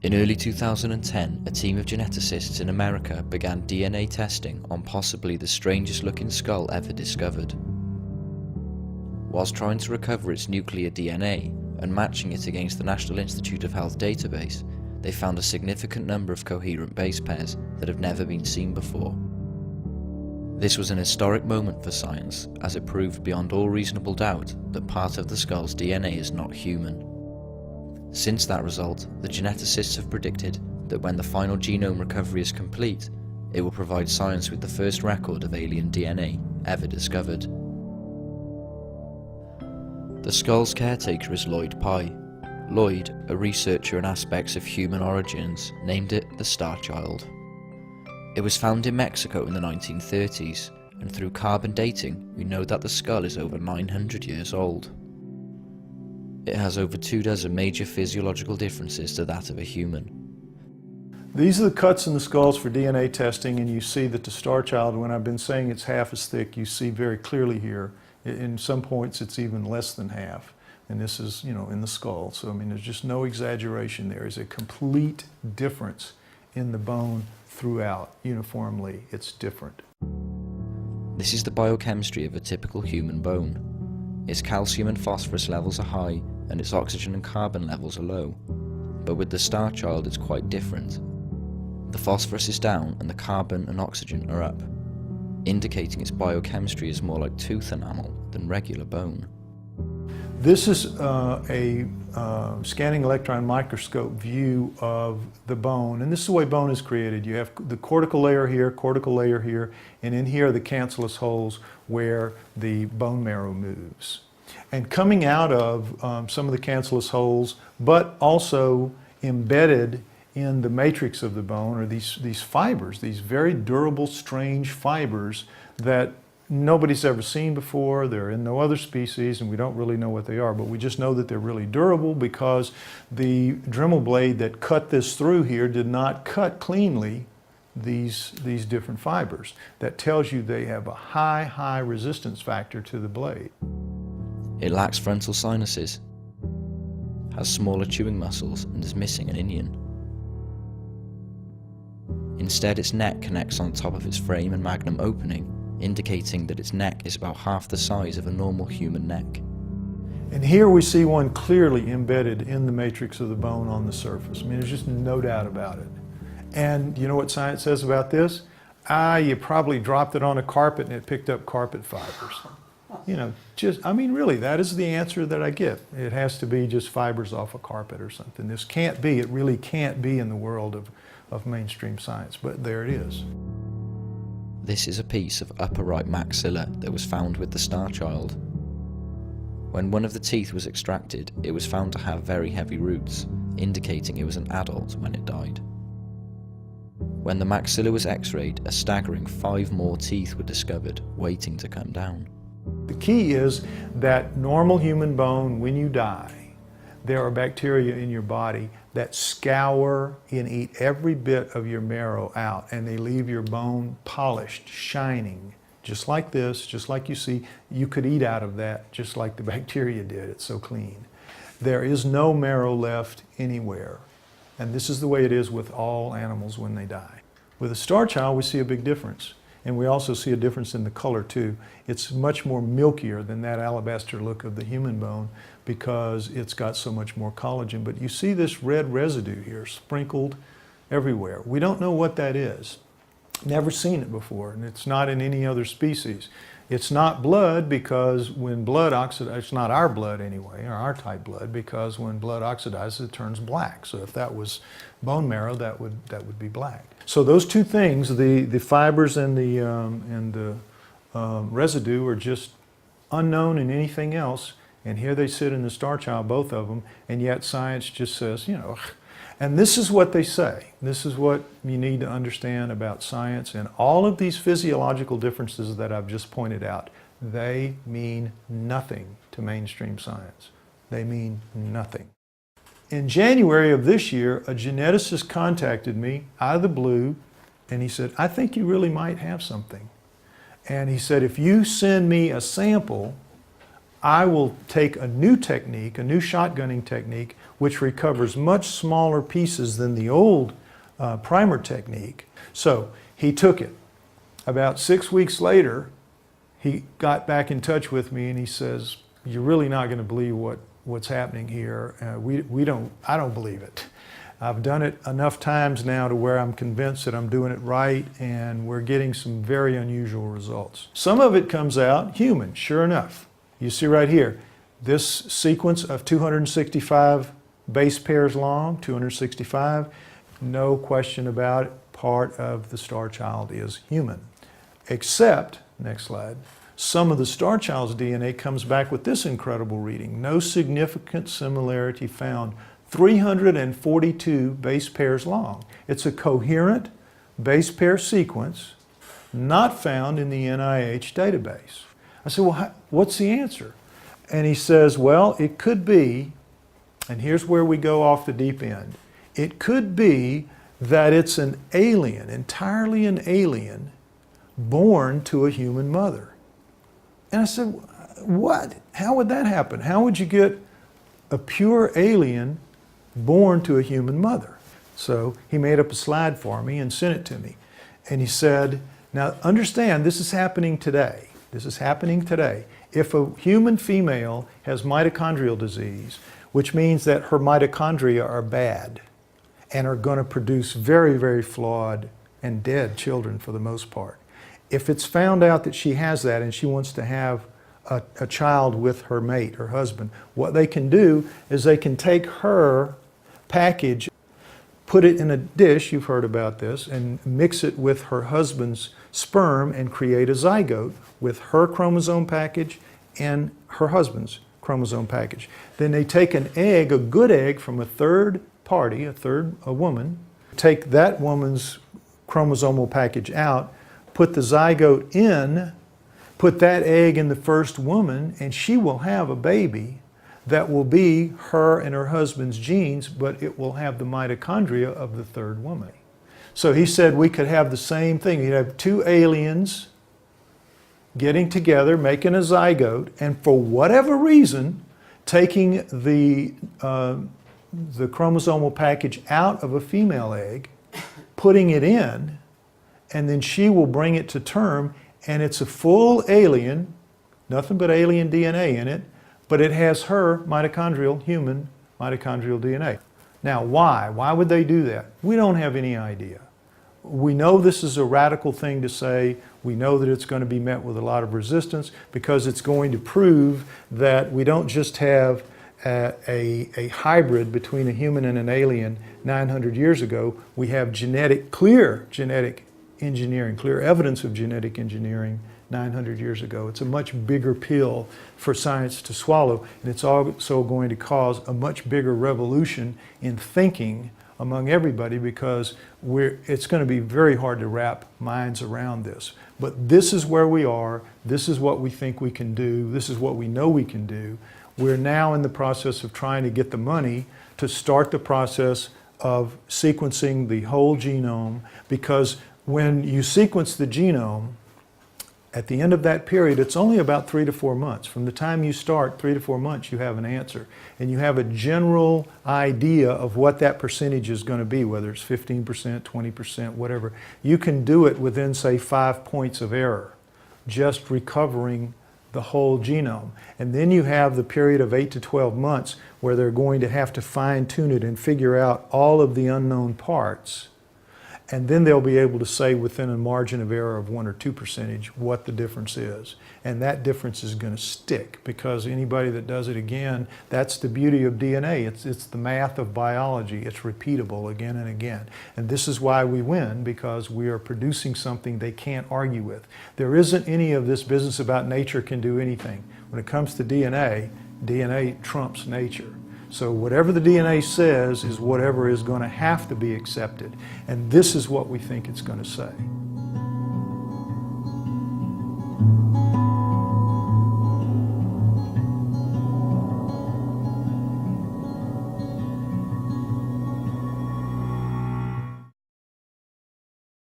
In early 2010, a team of geneticists in America began DNA testing on possibly the strangest looking skull ever discovered. Whilst trying to recover its nuclear DNA and matching it against the National Institute of Health database, they found a significant number of coherent base pairs that have never been seen before. This was an historic moment for science, as it proved beyond all reasonable doubt that part of the skull's DNA is not human. Since that result, the geneticists have predicted that when the final genome recovery is complete, it will provide science with the first record of alien DNA ever discovered. The skull's caretaker is Lloyd Pye. Lloyd, a researcher in aspects of human origins, named it the Starchild. It was found in Mexico in the 1930s, and through carbon dating, we know that the skull is over 900 years old. It has over 24 major physiological differences to that of a human. These are the cuts in the skulls for DNA testing, and you see that the Starchild, when I've been saying it's half as thick, you see very clearly here. In some points it's even less than half. And this is, in the skull. So, there's just no exaggeration there. There's a complete difference in the bone throughout. Uniformly, it's different. This is the biochemistry of a typical human bone. Its calcium and phosphorus levels are high, and its oxygen and carbon levels are low. But with the Starchild, it's quite different. The phosphorus is down and the carbon and oxygen are up, indicating its biochemistry is more like tooth enamel than regular bone. This is a scanning electron microscope view of the bone, and this is the way bone is created. You have the cortical layer here, and in here are the cancellous holes where the bone marrow moves. And coming out of some of the cancellous holes, but also embedded in the matrix of the bone, are these fibers, these very durable, strange fibers that nobody's ever seen before. They're in no other species, and we don't really know what they are, but we just know that they're really durable because the Dremel blade that cut this through here did not cut cleanly these different fibers. That tells you they have a high resistance factor to the blade. It lacks frontal sinuses, has smaller chewing muscles, and is missing an inion. Instead, its neck connects on top of its frame and magnum opening, indicating that its neck is about half the size of a normal human neck. And here we see one clearly embedded in the matrix of the bone on the surface. There's just no doubt about it. And you know what science says about this? You probably dropped it on a carpet and it picked up carpet fibers. Really, that is the answer that I get. It has to be just fibers off a carpet or something. This can't be, it really can't be in the world of mainstream science, but there it is. This is a piece of upper right maxilla that was found with the Starchild. When one of the teeth was extracted, it was found to have very heavy roots, indicating it was an adult when it died. When the maxilla was x-rayed, a staggering 5 more teeth were discovered, waiting to come down. The key is that normal human bone, when you die, there are bacteria in your body that scour and eat every bit of your marrow out, and they leave your bone polished, shining, just like this, just like you see. You could eat out of that just like the bacteria did. It's so clean. There is no marrow left anywhere, and this is the way it is with all animals when they die. With a Starchild, we see a big difference. And we also see a difference in the color too. It's much more milkier than that alabaster look of the human bone because it's got so much more collagen. But you see this red residue here sprinkled everywhere. We don't know what that is. Never seen it before, and it's not in any other species. It's not blood because when blood oxidizes, it's not our blood anyway, or our type blood, because when blood oxidizes it turns black. So if that was bone marrow, that would be black. So those two things, the fibers and the residue, are just unknown in anything else. And here they sit in the Starchild, both of them, and yet science just says, And this is what they say. This is what you need to understand about science. And all of these physiological differences that I've just pointed out, they mean nothing to mainstream science. They mean nothing. In January of this year, a geneticist contacted me out of the blue, and he said, I think you really might have something. And he said, if you send me a sample, I will take a new technique, a new shotgunning technique, which recovers much smaller pieces than the old primer technique. So he took it. About 6 weeks later, he got back in touch with me and he says, "You're really not going to believe what's happening here. I don't believe it. I've done it enough times now to where I'm convinced that I'm doing it right, and we're getting some very unusual results." Some of it comes out human, sure enough. You see right here, this sequence of 265 base pairs long, 265, no question about it, part of the Starchild is human. Except, next slide, some of the Starchild's DNA comes back with this incredible reading. No significant similarity found. 342 base pairs long. It's a coherent base pair sequence not found in the NIH database. I said, well, what's the answer? And he says, well, it could be, and here's where we go off the deep end, it could be that it's an alien, entirely an alien, born to a human mother. And I said, what? How would that happen? How would you get a pure alien born to a human mother? So he made up a slide for me and sent it to me. And he said, now understand, this is happening today. This is happening today. If a human female has mitochondrial disease, which means that her mitochondria are bad and are going to produce very, very flawed and dead children for the most part. If it's found out that she has that and she wants to have a child with her mate, her husband, what they can do is they can take her package, put it in a dish, you've heard about this, and mix it with her husband's sperm and create a zygote with her chromosome package and her husband's chromosome package. Then they take an egg, a good egg from a third party, a woman, take that woman's chromosomal package out, put the zygote in, put that egg in the first woman, and she will have a baby that will be her and her husband's genes, but it will have the mitochondria of the third woman. So he said we could have the same thing. You'd have two aliens getting together, making a zygote, and for whatever reason, taking the chromosomal package out of a female egg, putting it in, and then she will bring it to term, and it's a full alien, nothing but alien DNA in it, but it has her human mitochondrial DNA. Now, why? Why would they do that? We don't have any idea. We know this is a radical thing to say. We know that it's going to be met with a lot of resistance because it's going to prove that we don't just have a hybrid between a human and an alien 900 years ago. We have clear genetic engineering, clear evidence of genetic engineering 900 years ago. It's a much bigger pill for science to swallow, and it's also going to cause a much bigger revolution in thinking among everybody because it's going to be very hard to wrap minds around this. But this is where we are. This is what we think we can do. This is what we know we can do. We're now in the process of trying to get the money to start the process of sequencing the whole genome, because when you sequence the genome, at the end of that period, it's only about 3 to 4 months. From the time you start, 3 to 4 months, you have an answer. And you have a general idea of what that percentage is going to be, whether it's 15%, 20%, whatever. You can do it within, say, 5 points of error, just recovering the whole genome. And then you have the period of 8 to 12 months where they're going to have to fine-tune it and figure out all of the unknown parts. And then they'll be able to say within a margin of error of 1 or 2% what the difference is. And that difference is going to stick, because anybody that does it again, that's the beauty of DNA. It's the math of biology. It's repeatable again and again. And this is why we win, because we are producing something they can't argue with. There isn't any of this business about nature can do anything. When it comes to DNA, DNA trumps nature. So whatever the DNA says is whatever is going to have to be accepted. And this is what we think it's going to say.